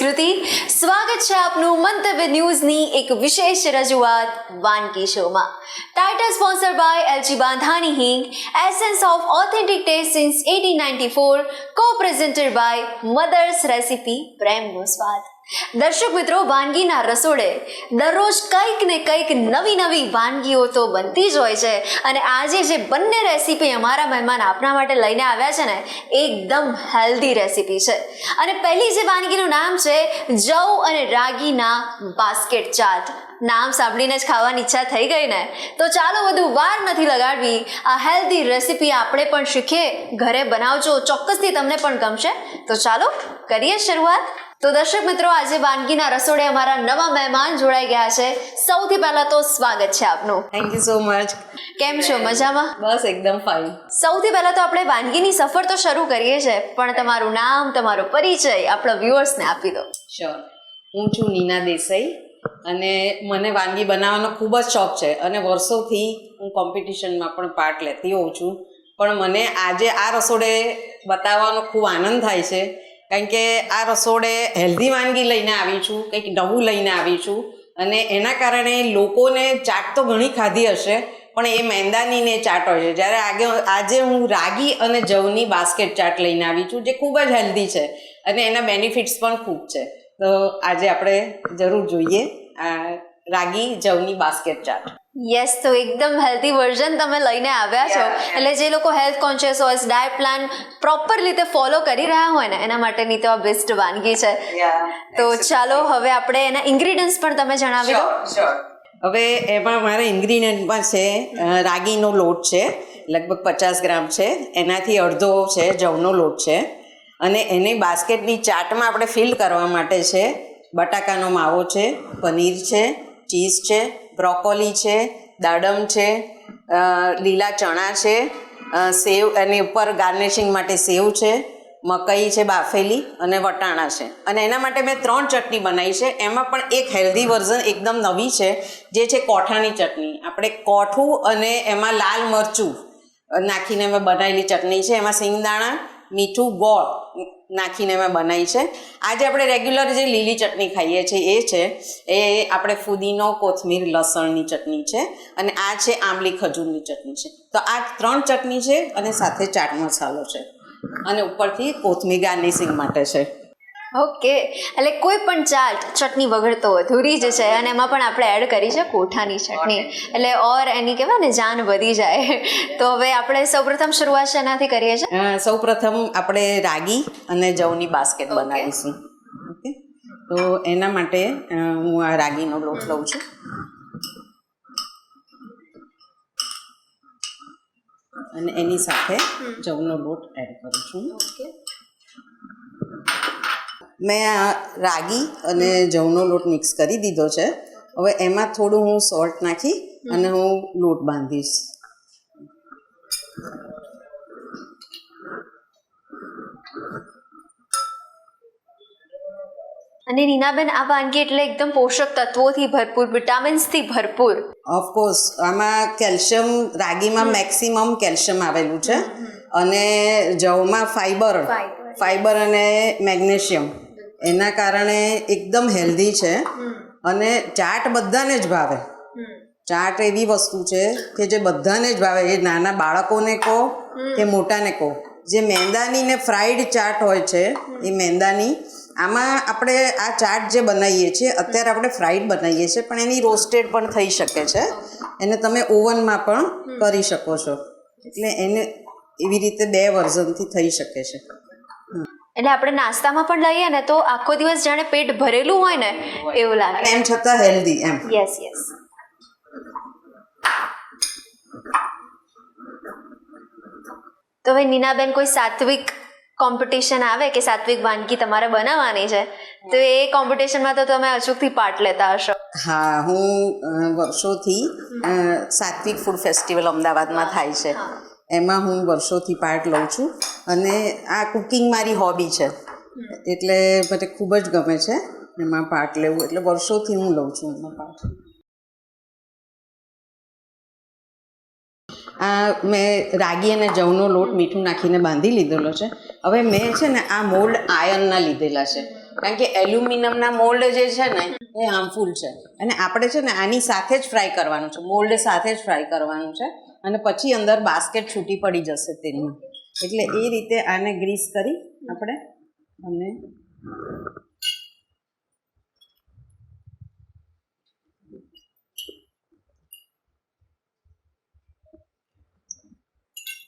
કૃતિ. સ્વાગત છે આપનું મંતવ્ય ન્યૂઝની એક વિશેષ રજૂઆત વાનગી શોમાં. Title sponsor by LG Bandhani Hing, essence of authentic taste since 1894, co-presented by mother's recipe, પ્રેમનો સ્વાદ. દર્શક મિત્રો, વાનગીના રસોડે દરરોજ કંઈક ને કંઈક નવી નવી વાનગીઓ તો બનતી જ હોય છે અને આજે જે બંને રેસીપી અમારા મહેમાન આપણા માટે લઈને આવ્યા છે ને, એકદમ હેલ્ધી રેસીપી છે. અને પહેલી જે વાનગીનું નામ છે જવ અને રાગીના બાસ્કેટ ચાટ. નામ સાંભળીને જ ખાવાની ઈચ્છા થઈ ગઈ ને? તો ચાલો વધુ વાર નથી લગાડવી, આ હેલ્ધી રેસીપી આપણે પણ શીખીએ. ઘરે બનાવજો, ચોક્કસથી તમને પણ ગમશે. તો ચાલો કરીએ શરૂઆત. તો દર્શક મિત્રો, આજે વાનગીના રસોડે અમારા નવા મહેમાન જોડાઈ ગયા છે. સૌથી પહેલા તો સ્વાગત છે આપનું. Thank you so much. કેમ છો? મજામાં? બસ એકદમ ફાઇન. સૌથી પહેલા તો આપણે વાનગીની સફર તો શરૂ કરીએ છીએ, પણ તમારું નામ, તમારો પરિચય આપણા વ્યુઅર્સને આપી દો. શ્યોર. હું છું નીના દેસાઈ અને મને વાનગી બનાવવાનો ખૂબ જ શોખ છે અને વર્ષોથી હું કોમ્પિટિશનમાં પણ પાર્ટ લેતી હોઉં છું. પણ મને આજે આ રસોડે બતાવવાનો ખૂબ આનંદ થાય છે, કારણ કે આ રસોડે હેલ્ધી વાનગી લઈને આવી છું, કંઈક નવું લઈને આવી છું. અને એના કારણે લોકોને ચાટ તો ઘણી ખાધી હશે, પણ એ મેંદાની ને ચાટ હોય છે. જ્યારે આજે હું રાગી અને જવની બાસ્કેટ ચાટ લઈને આવી છું, જે ખૂબ જ હેલ્ધી છે અને એના બેનિફિટ્સ પણ ખૂબ છે. તો આજે આપણે જરૂર જોઈએ આ રાગી જવની બાસ્કેટ ચાટ. યસ, તો એકદમ હેલ્ધી વર્ઝન તમે લઈને આવ્યા છો. એટલે જે લોકો હેલ્થ કોન્શિયસ હોય, ડાયટ પ્લાન પ્રોપર રીતે ફોલો કરી રહ્યા હોય ને, એના માટેની તો આ બેસ્ટ વાનગી છે. તો ચાલો હવે આપણે એના ઇન્ગ્રીડિયન્ટ્સ પણ તમે જણાવી દો. હવે એમાં મારા ઇન્ગ્રીડિયન્ટમાં છે રાગીનો લોટ છે, લગભગ 50 ગ્રામ છે. એનાથી અડધો છે જવનો લોટ છે. અને એની બાસ્કેટની ચાટમાં આપણે ફિલ કરવા માટે છે બટાકાનો માવો છે, પનીર છે, ચીઝ છે, બ્રોકોલી છે, દાડમ છે, લીલા ચણા છે, સેવ, એની ઉપર ગાર્નિશિંગ માટે સેવ છે, મકાઈ છે બાફેલી અને વટાણા છે. અને એના માટે મેં 3 ચટણી બનાવી છે. એમાં પણ એક હેલ્ધી વર્ઝન એકદમ નવી છે, જે છે કોઠાની ચટણી. આપણે કોઠું અને એમાં લાલ મરચું નાખીને મેં બનાવેલી ચટણી છે. એમાં સિંગદાણા, મીઠું, ગોળ નાખીને મેં બનાવી છે. આજે આપણે રેગ્યુલર જે લીલી ચટણી ખાઈએ છીએ એ છે, એ આપણે ફુદીનો, કોથમીર, લસણની ચટણી છે. અને આ છે આંબલી ખજૂરની ચટણી છે. તો આ 3 ચટણી છે અને સાથે ચાટ મસાલો છે અને ઉપરથી કોથમીર ગાર્નિશિંગ માટે છે. ઓકે, એટલે કોઈ પણ ચાટ ચટણી વગર તો અધૂરી જ છે. અને એમાં પણ આપણે એડ કરી છે કોઠાની ચટણી, એટલે ઓર એની કહેવાય ને જાન વધી જાય. તો હવે આપણે સૌપ્રથમ શરૂઆત શેનાથી કરીએ છીએ? સૌપ્રથમ આપણે રાગી અને જવની બાસ્કેટ બનાવીશું. ઓકે, તો એના માટે હું આ રાગીનો લોટ લઉં છું અને એની સાથે જવનો લોટ એડ કરું છું. ઓકે, મેં આ રાગી અને જવનો લોટ મિક્સ કરી દીધો છે. હવે એમાં થોડું હું સોલ્ટ નાખી અને હું લોટ બાંધીશ. અને નીનાબેન, આ વાનગી એટલે એકદમ પોષક તત્વોથી ભરપૂર, વિટામિન્સથી ભરપૂર. ઓફકોર્સ આમાં કેલ્શિયમ, રાગીમાં મેક્સિમમ કેલ્શિયમ આવેલું છે અને જવમાં ફાઈબર અને મેગ્નેશિયમ, એના કારણે એકદમ હેલ્ધી છે. અને ચાટ બધાને જ ભાવે. ચાટ એવી વસ્તુ છે કે જે બધાને જ ભાવે, એ નાના બાળકોને કહો કે મોટાને કહો. જે મેંદાની ને ફ્રાઈડ ચાટ હોય છે, એ મેંદાની, આમાં આપણે આ ચાટ જે બનાવીએ છીએ અત્યારે આપણે ફ્રાઈડ બનાવીએ છીએ, પણ એની રોસ્ટેડ પણ થઈ શકે છે. એને તમે ઓવનમાં પણ કરી શકો છો. એટલે એને એવી રીતે 2 વર્ઝનથી થઈ શકે છે. એટલે આપણે નાસ્તામાં પણ લઈએ ને તો આખો દિવસ જાણે પેટ ભરેલું હોય ને એવું લાગે, એમ છતાં હેલ્ધી એમ. Yes yes. તો હવે નીનાબેન, કોઈ સાત્વિક કોમ્પિટિશન આવે કે સાત્વિક વાનગી તમારે બનાવવાની છે, તો એ કોમ્પિટિશનમાં તો તમે અચૂકથી પાર્ટ લેતા હશો? હા, હું વર્ષોથી સાત્વિક ફૂડ ફેસ્ટિવલ અમદાવાદમાં થાય છે, એમાં હું વર્ષોથી પાર્ટ લઉં છું. અને આ કુકિંગ મારી હોબી છે, એટલે મને ખૂબ જ ગમે છે એમાં પાર્ટ લેવું. એટલે વર્ષોથી હું લઉં છું એમાં પાર્ટ. આ મેં રાગી અને જવનો લોટ મીઠું નાખીને બાંધી લીધેલો છે. હવે મેં છે ને આ મોલ્ડ આયર્નના લીધેલા છે. કારણ કે એલ્યુમિનિયમના મોલ્ડ જે છે ને એ હાર્મફુલ છે અને આપણે છે ને આની સાથે જ ફ્રાય કરવાનું છે, મોલ્ડ સાથે જ ફ્રાય કરવાનું છે અને પછી અંદર બાસ્કેટ છૂટી પડી જશે તેલમાં. એટલે એ રીતે આને ગ્રીસ કરી આપણે અને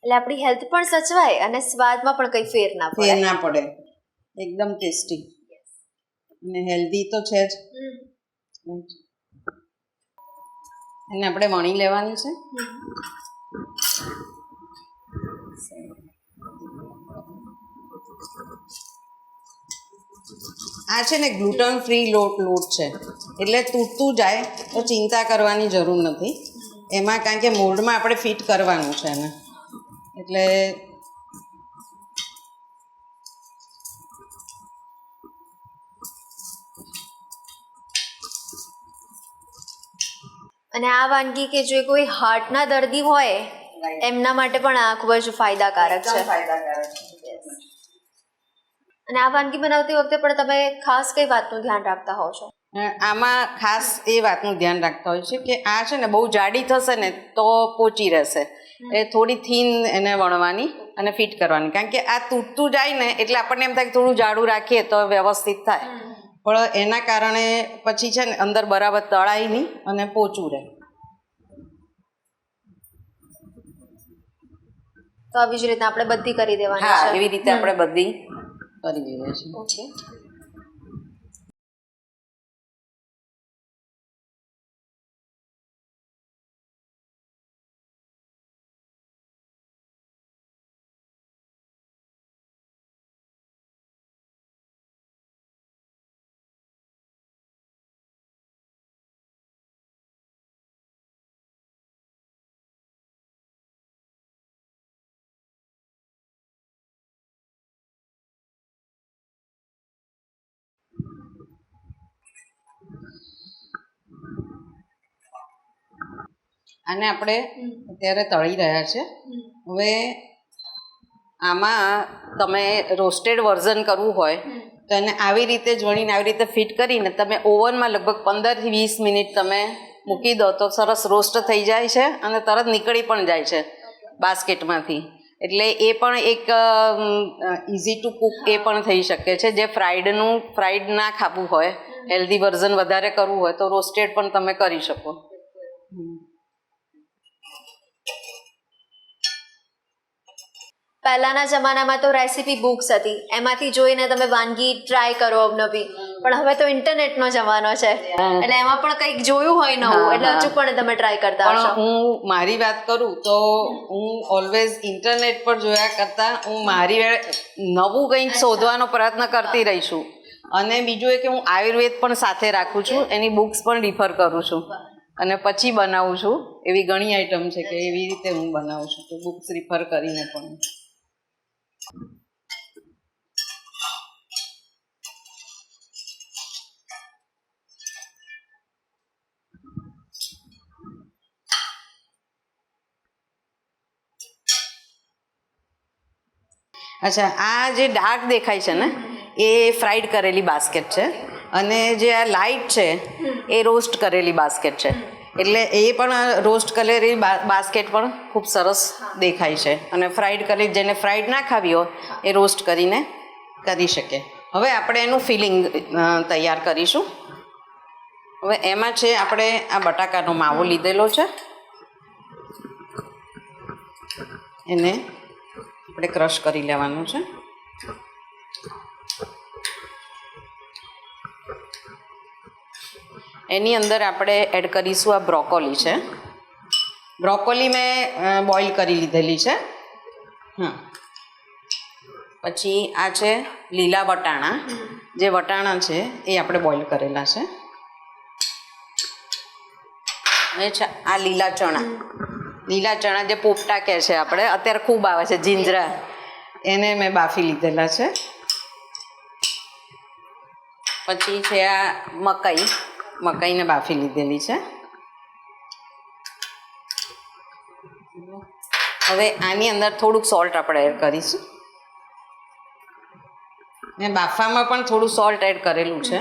એટલે આપણી હેલ્થ પણ સચવાય અને સ્વાદમાં પણ કંઈ ફેર ના ફેર પડે. ના પડે, એકદમ ટેસ્ટી અને હેલ્ધી તો છે જ. એને આપણે વણી લેવાની છે. આ છે ને ગ્લુટન ફ્રી લોટ છે એટલે તૂટતું જાય તો ચિંતા કરવાની જરૂર નથી એમાં, કારણ કે મોલ્ડમાં આપણે ફિટ કરવાનું છે એને. એટલે અને આ વાનગી કે જે કોઈ હાર્ટના દર્દી હોય એમના માટે પણ આ ખૂબ જ ફાયદાકારક છે. અને આ વાનગી બનાવતી વખતે પણ તમે ખાસ કઈ વાતનું ધ્યાન રાખતા હોવ છો? આમાં ખાસ એ વાતનું ધ્યાન રાખતા હોય છે કે આ છે ને બહુ જાડી થશે ને તો પોચી રહેશે, એ થોડી થીન એને વણવાની અને ફિટ કરવાની, કારણ કે આ તૂટતું જાય ને એટલે આપણને એમ થાય કે થોડું જાડું રાખીએ તો વ્યવસ્થિત થાય, પણ એના કારણે પછી છે ને અંદર બરાબર તળાય નહીં અને પોચું રહે. તો આવી જ રીતના આપણે બધી કરી દેવાની હા, છે. એવી રીતે આપણે બધી કરી દઈએ છીએ. ઓકે. આને આપણે અત્યારે તળી રહ્યા છે. હવે આમાં તમે રોસ્ટેડ વર્ઝન કરવું હોય તો એને આવી રીતે જ વણીને આવી રીતે ફિટ કરીને તમે ઓવનમાં લગભગ 15 થી 20 મિનિટ તમે મૂકી દો તો સરસ રોસ્ટ થઈ જાય છે અને તરત નીકળી પણ જાય છે બાસ્કેટમાંથી. એટલે એ પણ એક ઇઝી ટુ કુક એ પણ થઈ શકે છે. જે ફ્રાઈડ ના ખાવું હોય, હેલ્ધી વર્ઝન વધારે કરવું હોય તો રોસ્ટેડ પણ તમે કરી શકો. પહેલાના જમાનામાં તો રેસીપી બુક્સ હતી, એમાંથી જોઈને તમે વાનગી ટ્રાય કરો અવનવી, પણ હવે તો ઇન્ટરનેટનો જમાનો છે એટલે એમાં પણ કંઈક જોયું હોય નવું એટલે હજુ પણ તમે ટ્રાય કરતા હશો. પણ હું મારી વાત કરું તો હું ઓલવેઝ ઇન્ટરનેટ પર જોયા કરતાં હું મારી નવું કંઈક શોધવાનો પ્રયત્ન કરતી રહી છું. અને બીજું એ કે હું આયુર્વેદ પણ સાથે રાખું છું, એની બુક્સ પણ રિફર કરું છું અને પછી બનાવું છું. એવી ઘણી આઈટમ છે કે એવી રીતે હું બનાવું છું, તો બુક્સ રિફર કરીને પણ. અચ્છા, આ જે ડાર્ક દેખાય છે ને એ ફ્રાઈડ કરેલી બાસ્કેટ છે અને જે આ લાઇટ છે એ રોસ્ટ કરેલી બાસ્કેટ છે. એટલે એ પણ રોસ્ટ કરેલી બાસ્કેટ પણ ખૂબ સરસ દેખાય છે અને ફ્રાઈડ કરેલી, જેને ફ્રાઈડ ના ખાવી હોય એ રોસ્ટ કરીને કરી શકે. હવે આપણે એનું ફિલિંગ તૈયાર કરીશું. હવે એમાં છે આપણે આ બટાકાનો માવો લીધેલો છે, એને આપણે ક્રશ કરી લેવાનું છે. એની અંદર આપણે એડ કરીશું આ બ્રોકોલી છે. બ્રોકોલી મેં બોઇલ કરી લીધેલી છે. પછી આ છે લીલા વટાણા, જે વટાણા છે એ આપણે બોઇલ કરેલા છે. અને આ લીલા ચણા જે પોપટા કહે છે આપણે, અત્યારે ખૂબ આવે છે જીંજરા, એને મેં બાફી લીધેલા છે. પછી છે આ મકાઈને બાફી લીધેલી છે. હવે આની અંદર થોડુંક સોલ્ટ આપણે એડ કરીશું. મેં બાફામાં પણ થોડું સોલ્ટ એડ કરેલું છે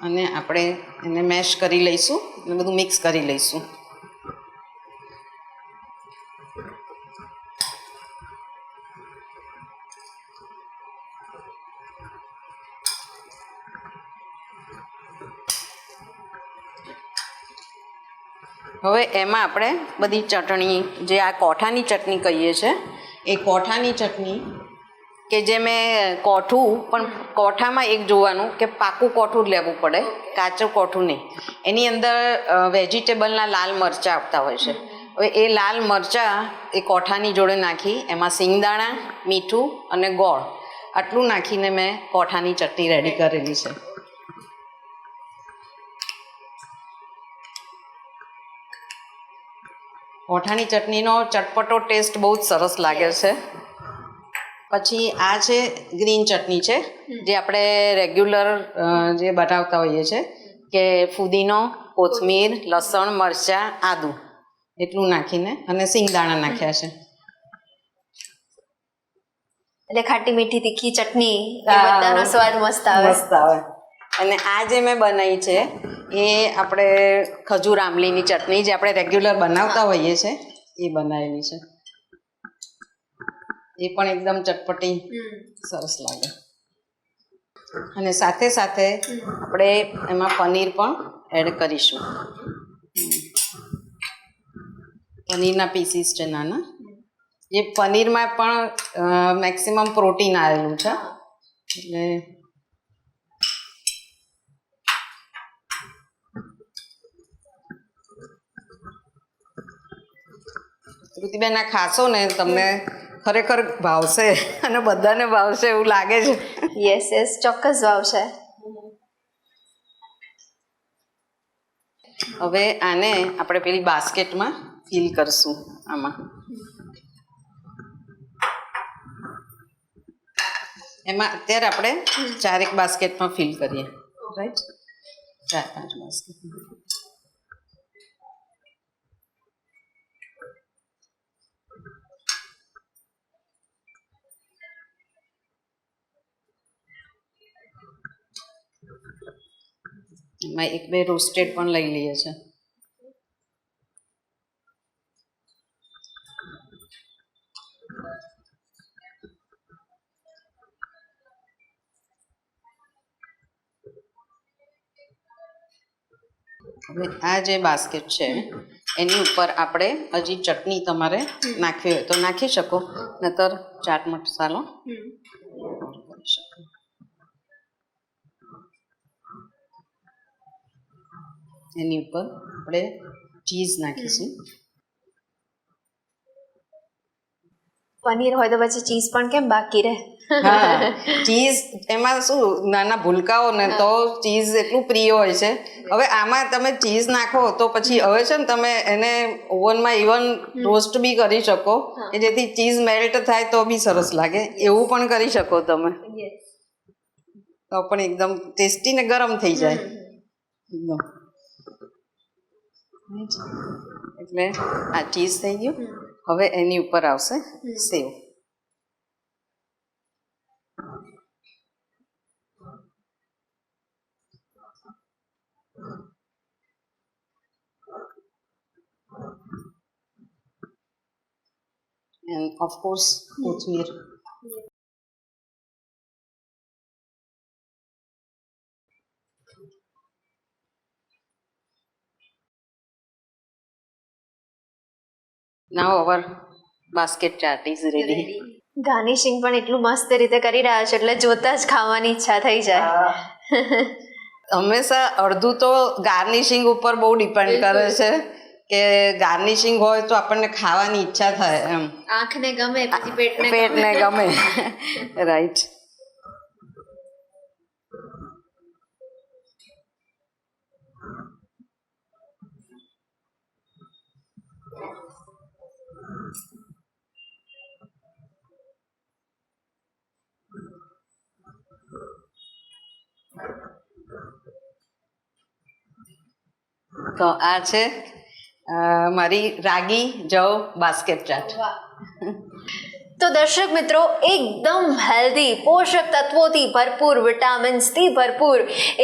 અને આપણે એને મેશ કરી લઈશું અને બધું મિક્સ કરી લઈશું. હવે એમાં આપણે બધી ચટણી, જે આ કોઠાની ચટણી કહીએ છીએ, એ કોઠાની ચટણી કે જે મેં કોઠું, પણ કોઠામાં એક જોવાનું કે પાકું કોઠું જ લેવું પડે, કાચું કોઠું નહીં. એની અંદર વેજીટેબલના લાલ મરચાં આવતા હોય છે. હવે એ લાલ મરચાં એ કોઠાની જોડે નાખી એમાં સિંગદાણા, મીઠું અને ગોળ આટલું નાખીને મેં કોઠાની ચટણી રેડી કરેલી છે. કોઠાની ચટણીનો ચટપટો ટેસ્ટ બહુ જ સરસ લાગે છે. પછી આ છે ગ્રીન ચટણી છે, જે આપણે રેગ્યુલર જે બનાવતા હોઈએ છીએ કે ફુદીનો, કોથમીર, લસણ, મરચાં, આદું એટલું નાખીને અને સિંગદાણા નાખ્યા છે. એટલે ખાટી મીઠી તીખી ચટણી, એ બધાનો સ્વાદ મસ્ત આવે. મસ્ત આવે. અને આ જે મેં બનાવી છે એ આપણે ખજૂર આંબલીની ચટણી, જે આપણે રેગ્યુલર બનાવતા હોઈએ છીએ, એ બનાવેલી છે. એ પણ એકદમ ચટપટી સરસ લાગે. અને સાથે સાથે આપણે એમાં પનીર પણ એડ કરીશું. પનીરના પીસીસ છે નાના. એ પનીરમાં પણ મેક્સિમમ પ્રોટીન આવેલું છે. એટલે શ્રુતિબેન આ ખાશો ને તમને ખરેખર ભાવશે અને બધાને ભાવશે એવું લાગે છે. યસ યસ, ચોક્કસ ભાવશે. હવે આને આપણે પેલી બાસ્કેટમાં ફિલ કરશું. આમાં એમાં અત્યારે આપણે 4 બાસ્કેટમાં ફિલ કરીએ. Right, 4-5 basket. એમાં 1-2 રોસ્ટેડ પણ લઈ લઈએ છે. હવે આ જે બાસ્કેટ છે એની ઉપર આપણે હજી ચટણી તમારે નાખવી હોય તો નાખી શકો, નહીતર ચાટ મસાલો કરી શકો. એની ઉપર આપણે ચીઝ નાખીશું. પનીર હોય તો પછી ચીઝ પણ કેમ બાકી રહે? હા, ચીઝ એમાં શું નાના ભૂલકાઓ ને તો ચીઝ એટલું પ્રિય હોય છે. હવે આમાં તમે ચીઝ નાખો તો પછી હવે છે ને તમે એને ઓવનમાં ઇવન રોસ્ટ બી કરી શકો કે જેથી ચીઝ મેલ્ટ થાય તો બી સરસ લાગે. એવું પણ કરી શકો તમે, તો પણ એકદમ ટેસ્ટી ને ગરમ થઈ જાય એકદમ. એટલે આ ચીઝ થઈ ગયું. હવે એની ઉપર આવશે સેવ. And of course કોથમીર. Now our basket chart is ready. Garnishing પણ એટલું મસ્ત રીતે કરી રહ્યા છે એટલે જોતા જ ખાવાની ઈચ્છા થઈ જાય. હંમેશા અડધું તો ગાર્નિશિંગ ઉપર બહુ ડિપેન્ડ કરે છે કે ગાર્નિશિંગ હોય તો આપણને ખાવાની ઈચ્છા થાય એમ. આંખને ગમે પછી પેટને ગમે. રાઈટ. તો આ છે મારી રાગી જવ બાસ્કેટ ચાટ. તો દર્શક મિત્રો, એકદમ હેલ્ધી, પોષક તત્વોથી ભરપૂર, વિટામિન્સથી ભરપૂર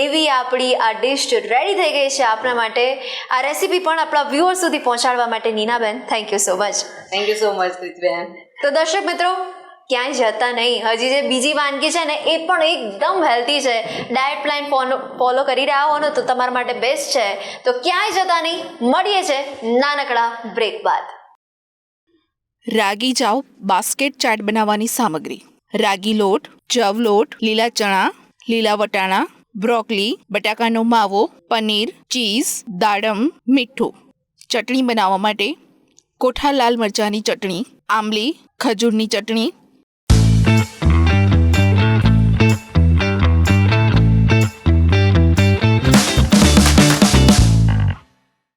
એવી આપણી આ ડિશ રેડી થઈ ગઈ છે આપણા માટે. આ રેસીપી પણ આપણા વ્યુઅર સુધી પહોંચાડવા માટે Ninaben, thank you so much. Thank you so much Pritiben. તો દર્શક મિત્રો, ક્યાંય જતા નહીં. હજી જે બીજી વાનગી છે ને એ પણ એકદમ હેલ્ધી છે. ડાયટ પ્લાન ફોલો કરી રહ્યા હો ને તો તમારા માટે બેસ્ટ છે. તો ક્યાંય જતા નહીં, મળીએ છે નાનકડા બ્રેક બાદ. રાગી જાવ બાસ્કેટ ચાટ બનાવવાની સામગ્રી: રાગી લોટ, જવ લોટ, લીલા ચણા, લીલા વટાણા, બ્રોકલી, બટાકાનો માવો, પનીર, ચીઝ, દાડમ, મીઠું. ચટણી બનાવવા માટે: કોઠા લાલ મરચાંની ચટણી, આંબલી, ખજૂરની ચટણી,